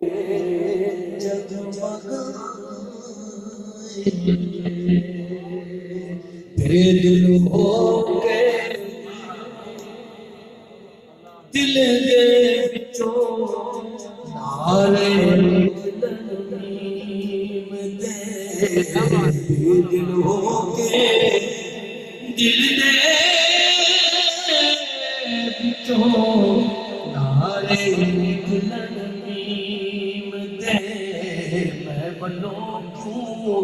تیرے دل ہو کے دل دے بچوں نعرے ترنیم دے دل ہو کے دل دے بچوں نعرے ترنیم دے میں بنوں کیوں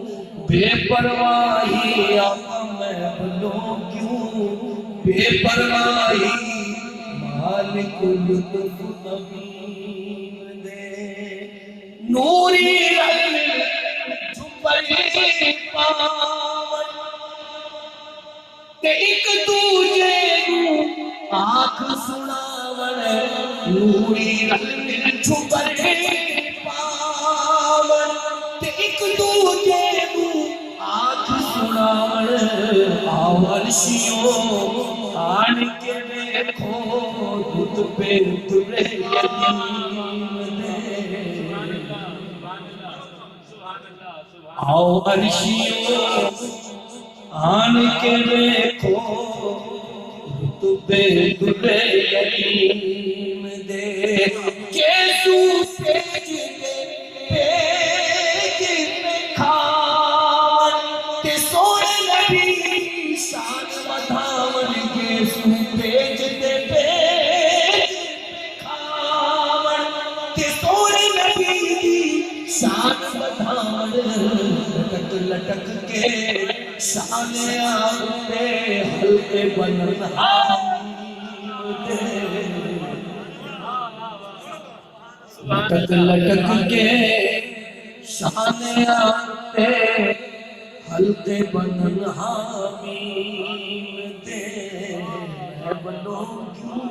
بے پرواہی آقا میں بنوں کیوں بے پرواہی مالک لطف نبیم دے نوری رنگ چھپے پاون کہ ایک دوجے نو آنکھ سناون نوری رنگ چھپے پاون کہ ایک دوجے نو آنکھ سناون آورشیوں آن کے دیکھو دودھ پہ اترے یتیم دے آؤ عرشیوں آن کے دیکھو دودھ پہ اترے یتیم دے کیسو پیج دے پیج میں کھاون تے سونے نبی شان ودھاون کیسو پیج دے پیج کھاون تے سونے نبی شان ودھاون لٹک لٹک کے شان آتے حلقے بنن لٹک لٹک کے شان آتے حلقے بنن حامیم دے میں بنوں کیوں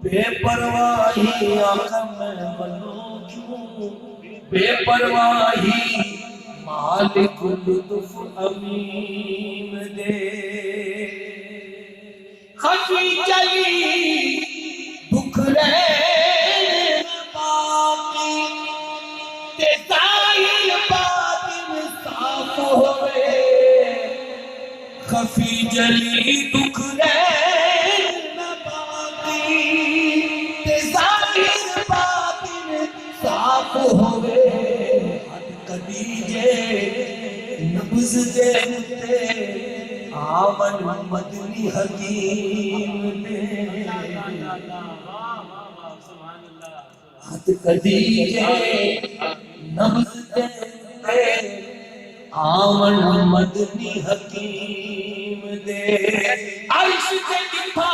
بے پرواہی آقا میں بنوں کیوں بے پرواہی مالک لطف امیم دے خفی جلی بکھرے باقی تے ظاہر باطن صاف ہوئے خفی جلی بکھرے باقی تے ظاہر باطن صاف ہوئے کدیجے نبض دیتے آمن مدنی حکیم نے ہاتھ کدیجے نبض دیتے آمن مدنی حکیم دے عرش سے دکھا